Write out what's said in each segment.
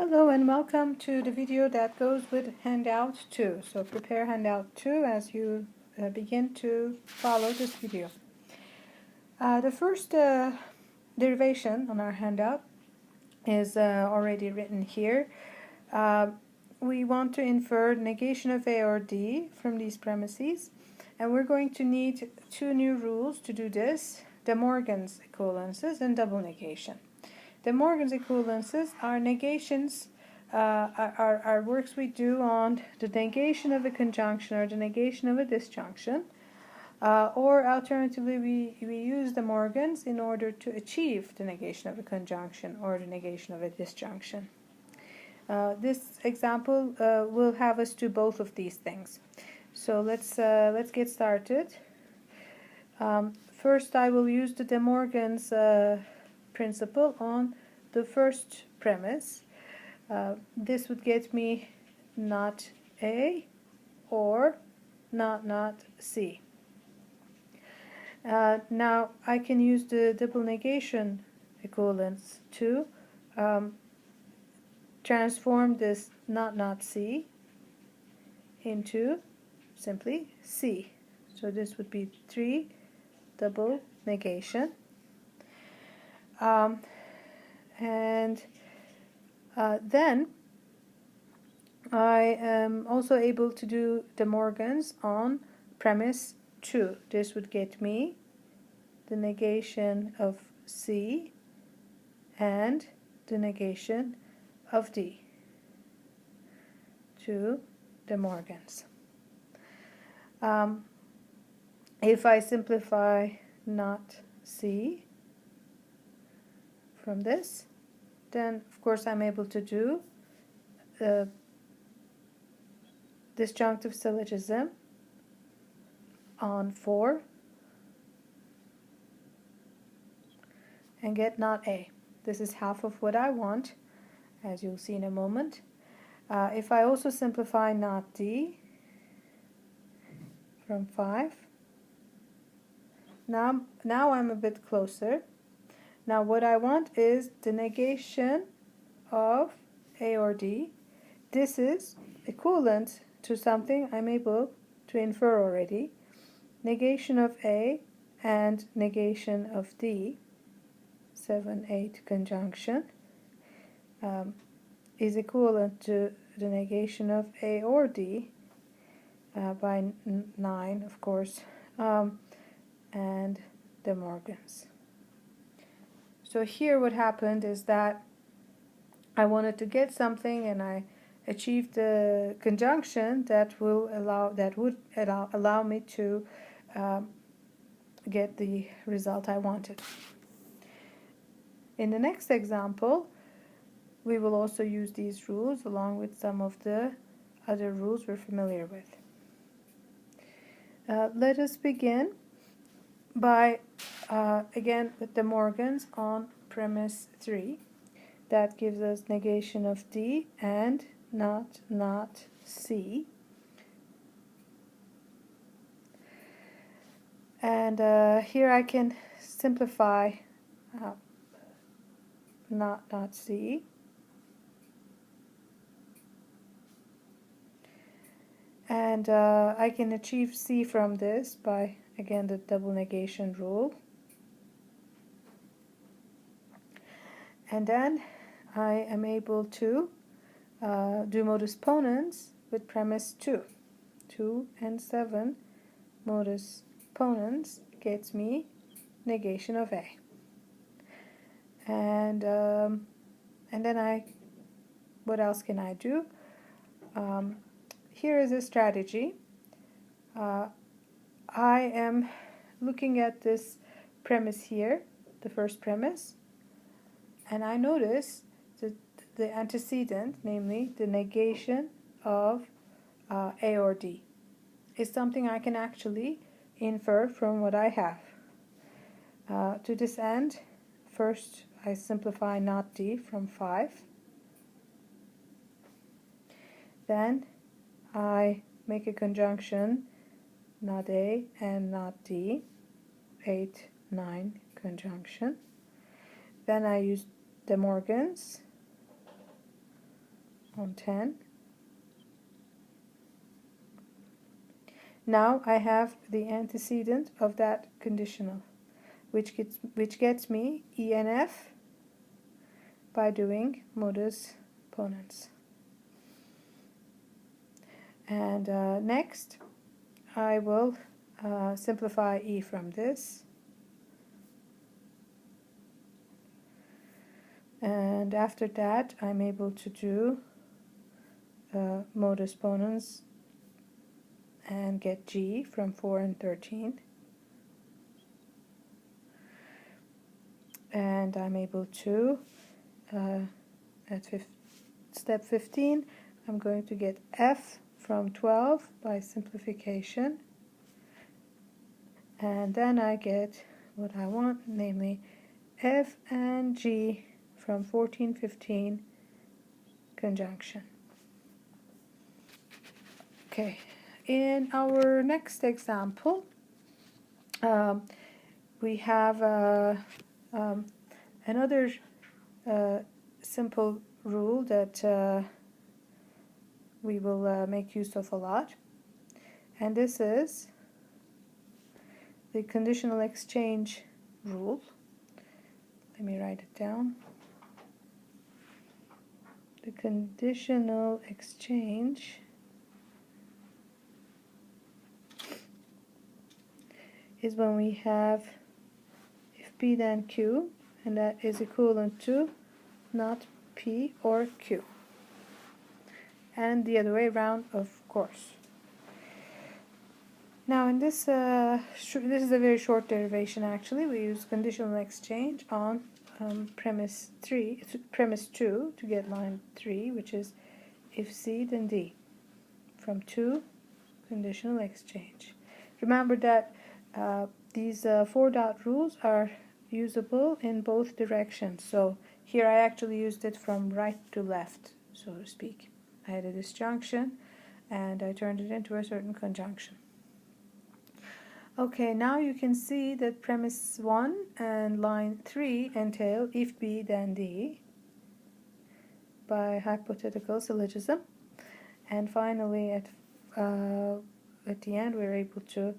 Hello and welcome to the video that goes with handout 2. So prepare handout 2 as you begin to follow this video. The first derivation on our handout is already written here. We want to infer negation of A or D from these premises, and we're going to need two new rules to do this: De Morgan's equivalences and double negation. De Morgan's equivalences are negations, are works we do on the negation of a conjunction or the negation of a disjunction, or alternatively we use De Morgan's in order to achieve the negation of a conjunction or the negation of a disjunction. This example will have us do both of these things. So let's get started. First, I will use the De Morgan's principle on the first premise. This would get me not A or not C. Now I can use the double negation equivalence to transform this not C into simply C. So this would be 3 double negation. Then I am also able to do De Morgan's on premise 2. This would get me the negation of C and the negation of D. 2 De Morgan's. If I simplify not C from this, then of course I'm able to do disjunctive syllogism on 4 and get not A. This is half of what I want, as you'll see in a moment. If I also simplify not D from 5, now I'm a bit closer. Now what I want is the negation of A or D. This is equivalent to something I'm able to infer already. Negation of A and negation of D, 7-8 conjunction, is equivalent to the negation of A or D by 9, of course, and De Morgan's. So here what happened is that I wanted to get something and I achieved the conjunction that would allow me to get the result I wanted. In the next example, we will also use these rules along with some of the other rules we're familiar with. Let us begin by again with De Morgan's on premise 3. That gives us negation of D and not C. And here I can simplify not C. And I can achieve C from this by, again, the double negation rule. And then I am able to do modus ponens with premise 2. 2 and 7 modus ponens gets me negation of A. And then what else can I do? Here is a strategy. I am looking at this premise here, the first premise, and I notice that the antecedent, namely the negation of A or D, is something I can actually infer from what I have. To this end, first I simplify not D from 5. Then I make a conjunction not A and not D, 8-9 conjunction. Then I use De Morgan's on 10. Now I have the antecedent of that conditional, which gets me ENF by doing modus ponens. And next I will simplify E from this, and after that I'm able to do modus ponens and get G from 4 and 13, and I'm able to at step 15 I'm going to get F from 12 by simplification, and then I get what I want, namely F and G from 14, 15 conjunction. Okay, in our next example we have another simple rule that we will make use of a lot, and this is the conditional exchange rule. Let me write it down. The conditional exchange is when we have if P then Q, and that is equivalent to not P or Q, and the other way around, of course. Now in this this is a very short derivation actually. We use conditional exchange on premise 2 to get line 3, which is if C then D, from 2 conditional exchange. Remember that these 4-dot rules are usable in both directions, so here I actually used it from right to left, so to speak. I had a disjunction and I turned it into a certain conjunction. Okay, now you can see that premise 1 and line 3 entail if B then D by hypothetical syllogism, and finally at the end we're able to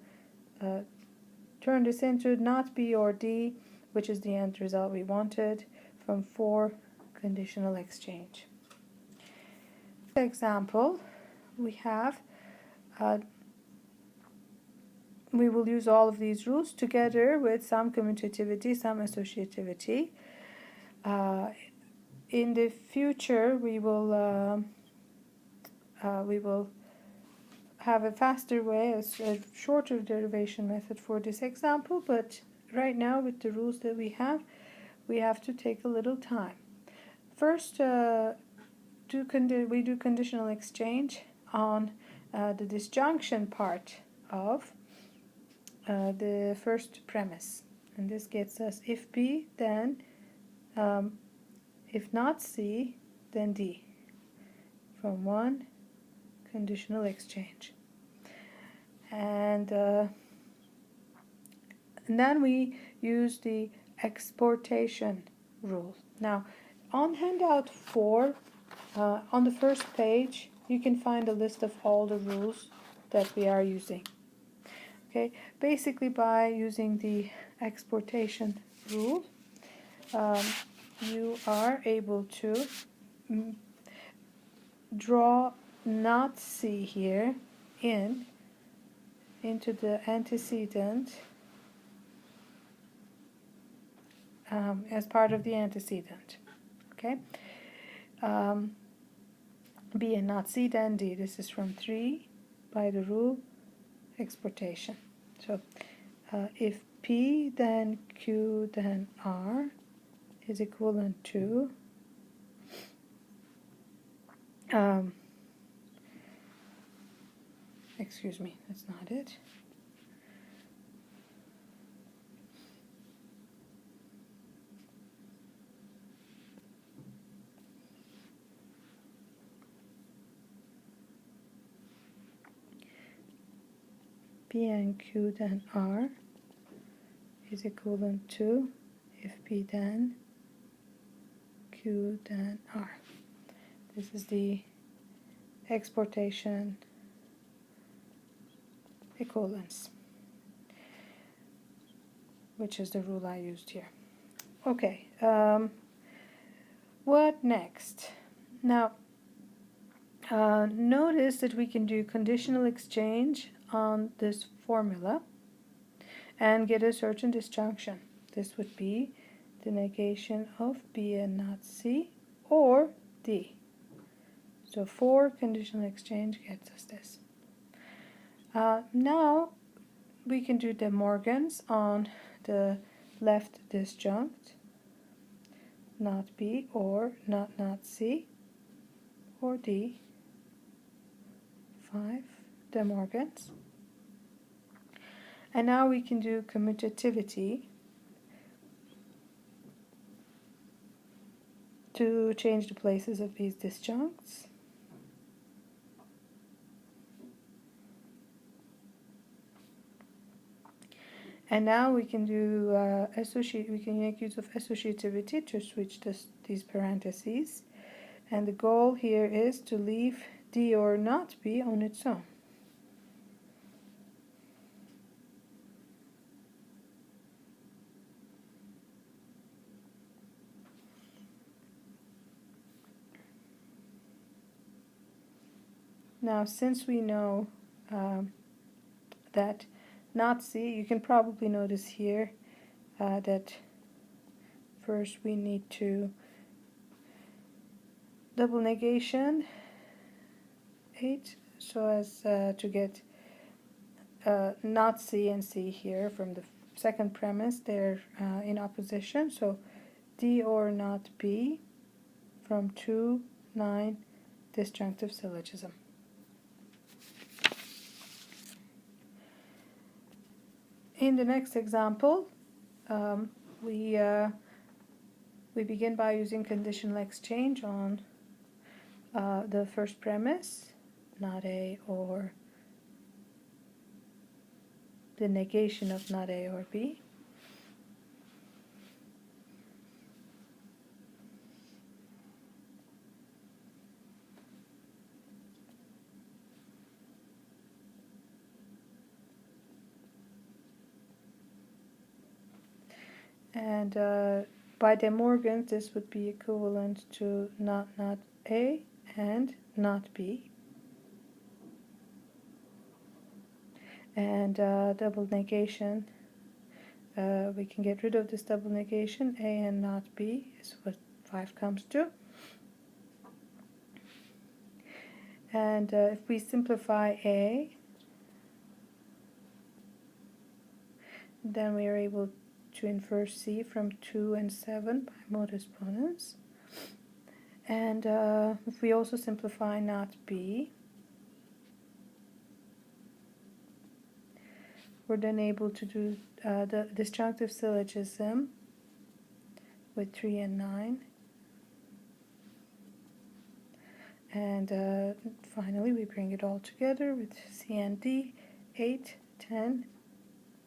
turn this into not B or D, which is the end result we wanted, from 4 conditional exchange. Example, we have we will use all of these rules together with some commutativity, some associativity. In the future, we will have a faster way, a shorter derivation method for this example, but right now with the rules that we have to take a little time. First, we do conditional exchange on the disjunction part of the first premise, and this gets us if B then if not C then D from 1 conditional exchange, and then we use the exportation rule. Now on handout 4 on the first page you can find a list of all the rules that we are using. Okay, basically by using the exportation rule you are able to draw not C here into the antecedent as part of the antecedent. Okay, B and not C then D. This is from 3 by the rule exportation. So if P then Q then R is equivalent to excuse me, that's not it. P and Q then R is equivalent to if P then Q then R. This is the exportation equivalence, which is the rule I used here. Okay, what next? Now, notice that we can do conditional exchange on this formula and get a certain disjunction. This would be the negation of B and not C, or D. So 4 conditional exchange gets us this. Now we can do De Morgan's on the left disjunct, not B or not C, or D. 5 De Morgan's. And now we can do commutativity to change the places of these disjuncts. And now we can do we can make use of associativity to switch these parentheses. And the goal here is to leave D or not B on its own. Now, since we know that not C, you can probably notice here that first we need to double negation 8 so as to get not C and C here from the second premise. They're in opposition, so D or not B from 2, 9 disjunctive syllogism. In the next example, we begin by using conditional exchange on the first premise, not A or the negation of not A or B. And by De Morgan, this would be equivalent to not A and not B. And double negation, we can get rid of this double negation. A and not B is what 5 comes to. And if we simplify A, then we are able to infer C from 2 and 7 by modus ponens. And if we also simplify not B, we're then able to do the disjunctive syllogism with 3 and 9. And finally we bring it all together with C and D, 8, 10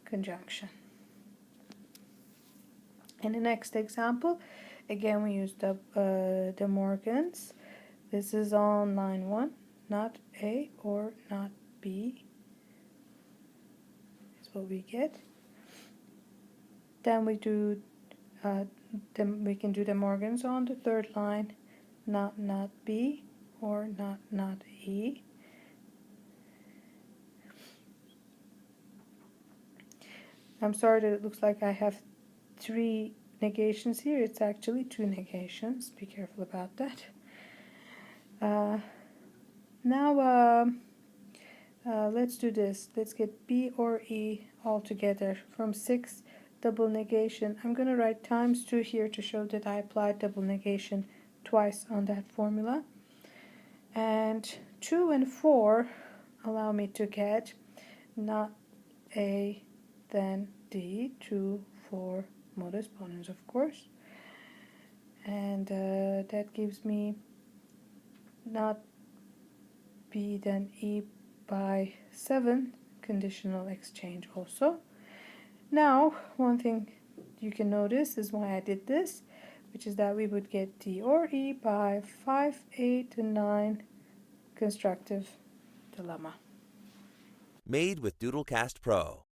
conjunction. In the next example, again we use De Morgan's. This is on line 1, not A or not B is what we get. Then we do we can do De Morgan's on the third line, not B or not E. I'm sorry that it looks like I have 3 negations here. It's actually 2 negations. Be careful about that. Now let's do this. Let's get B or E all together from 6 double negation. I'm going to write times 2 here to show that I applied double negation twice on that formula. And 2 and 4 allow me to get not A then D, 2, 4 modus ponens, of course. And that gives me not B then E by 7 conditional exchange also. Now, one thing you can notice is why I did this. which is that we would get D or E by 5, 8, and 9 constructive dilemma. Made with Doodlecast Pro.